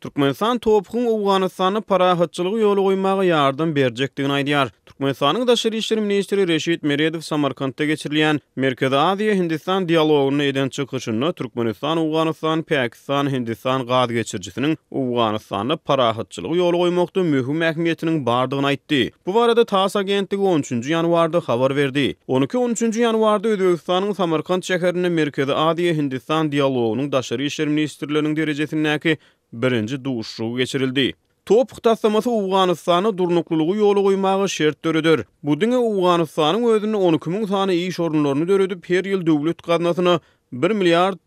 Türkmenistan topukun Awganystany parahatçylygy ýoly goýmagy ýardym berjekdigini aýdýar. Türkmenistanyň Daşary işleri ministri Reşit Meredow Samarkandda geçirilýän Merkezi Aziýa Hindistan dialoguny eden çykyşyny Türkmenistan, Awganystan, Pakistan, Hindistan gaz geçirjisiniň Awganystany parahatçylygy ýoly goýmakda möhüm ähmiýetiniň bardygyny aýtdy. Bu barada TASS agentligi 13-nji ýanwarda habar berdi. 12-13-nji ýanwarda Özbegistanyň Samarkand şäherinde Merkezi Aziýa Hindistan dialogunyň Daşary işleri ministrleriniň derejesindäki birinji duşuşy geçirildi. Topuk taslamasy Awganystany durnuklulygy ýoly goýmagy şert döredir. Bu diňe Awganystanyň özüne 12.000 sany iş orunlaryny döredip her ýyl döwlet gaznasyna $1 milliard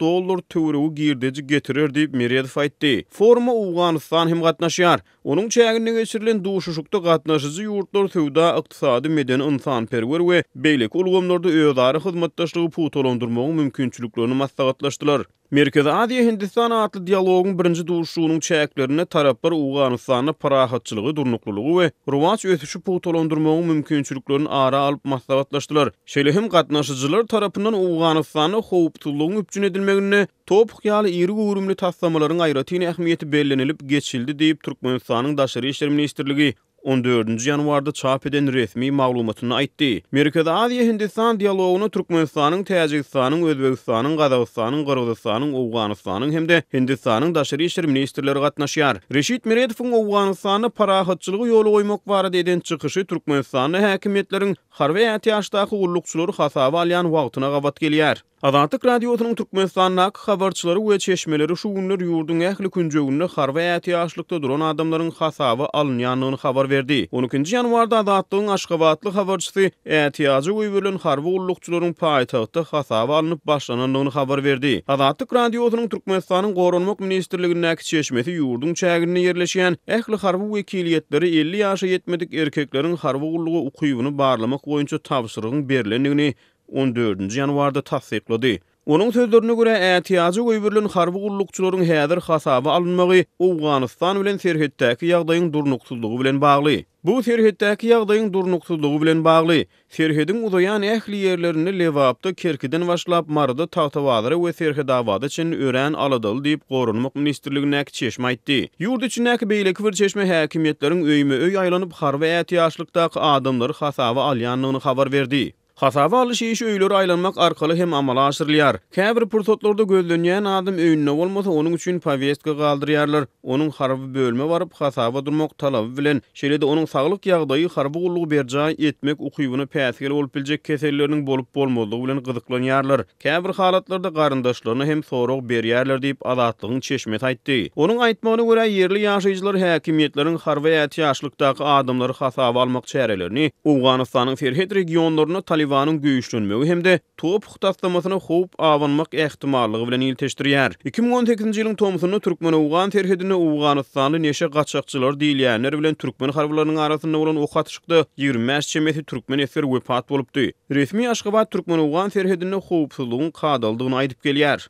töweregi girdeji getirir diýip Meredow aýtdy. Foruma Awganystan hem gatnaşýar. Onuň çäginde geçirilen duşuşukda gatnaşyjy ýurtlar söwda, ykdysady, medeni, ynsanperwer we beýleki ulgamlarda özara hyzmatdaşlygy putolandyrmagyň mümkinçiliklerini maslahatlaşdylar. Merkezi Aziýa Hindistan atly dialoguň birinji duşuşynyň çäklerine taraplar Awganystany parahatçylygy, durnuklulygy we rowaj ösüşi putolandyrmagyň mümkinçiliklerini ara alyp maslahatlaşdylar. Şeýle hem gatnaşyjylar tarapyndan Awganystany howpsuzlygyň üpjün edilmegine topuk ýaly iri gurumly taslamalaryň aýratyny ähmiýeti bellenilip geçildi diýip Türkmenistanyň Daşary işleri ministrligi 14-nji ýanwarda çap eden resmi maglumatyny aýtdy. Merkezi Aziýa Hindistan dialoguny Türkmenistanyň, Täjikistanyň, Özbegistanyň, Gazagystanyň, Gyrgyzstanyň, Awganystanyň hemde Hindistanyň Daşary işleri ministrleri gatnaşýar. Reşit Meredowyň Awganystany parahatçylygy ýoly goýmak barada eden çykyşy Türkmenistanyň häkimetleriň harby ähtiýaçdaky ullukçylary hasaba alýan wagtyna gabat gelýär. Azatlyk radiosynyň Türkmenistanyň habarçylary we çeşmeleri şu günler ýurdun ähli künjeginde harby ähtiýaçlykda duran adamlaryň hasaba alınýanlygyny habar berdi. 12-nji ýanwarda Azatlygyň Aşgabatly habarçysy ähtiýaçy goýulan harby ullukçylaryň paýtagtda hasaba alınıp başlananlygyny habar berdi. Azatlyk radiosynyň Türkmenistanyň Gorunmak ministrligindäki çeşmesi ýurdun çäginde ýerleşýän ähli harby wekiliýetleri 50 ýaşa ýetmedik erkekleriň harby ullugy ukybyny barlamak boýunça tapşyrygyň berilendigini 14-nji ýanwarda tasdiklady. Onuň sözlerine görä ähtiýaçy goýulan harby ullukçylaryň häzir hasaba alınmagy Awganystan bilen serhetdäki ýagdaýyň durnuksuzlygy bilen bagly. Bu serhetdäki ýagdaýyň durnuksuzlygy bilen bagly. Serhediň uzayan ähli ýerlerini Lewapda, Kerkiden başlap Marada, Tawtawazara we Serhedabada çyn ören aladaly diýip Gorunmak ministrligindäki çeşme aýtdy. Ýurt içindäki beýleki bir çeşme häkimetleriň öýme-öý aýlanyp harby ähtiýaçlykdaky adamlary hasaba alýanlygyny habar berdi. Hasaba alyş işi öýleri aýlanmak arkaly hem amala aşyrylýar. Käbir pursatlarda gözlenýän adam öýünde bolmasa onuň üçin powestka galdyrýarlar. Onuň harby bölme baryp hasaba durmak talaby bilen şeýle-de onuň saglyk ýagdaýy harby ullugy berjä etmek ukybyny päsgel bolup biljek keselleriniň bolup bolmadygy bilen gyzyklanýarlar. Käbir halatlarda garyndaşlaryna hem sorag berýärler diýip Azatlygyň çeşmesi aýtdy. Onuň aýtmagyna görä yerli ýaşaýjylar häkimetleriň harby ähtiýaçlykdaky adamlary hasaba almak çärelerini Awganystanyň serhet regionlaryna Talibanyň güýçlenmegi hemde topuk taslamasyna howp awanmak ähtimallygy bilen ilteşdirýär. 2018-nji ýylyň Tomsyny Türkmen-Awgan serhedine Awganystany neşe gaçakçylar diýilýänler bilen türkmen harbylarynyň arasynda bolan ok atışykda 25 çemeti türkmen eser wepat bolupdy. Resmi Aşgabat Türkmen-Awgan serhedine howpsuzlygyň kadaldygyny aýdyp gelýär.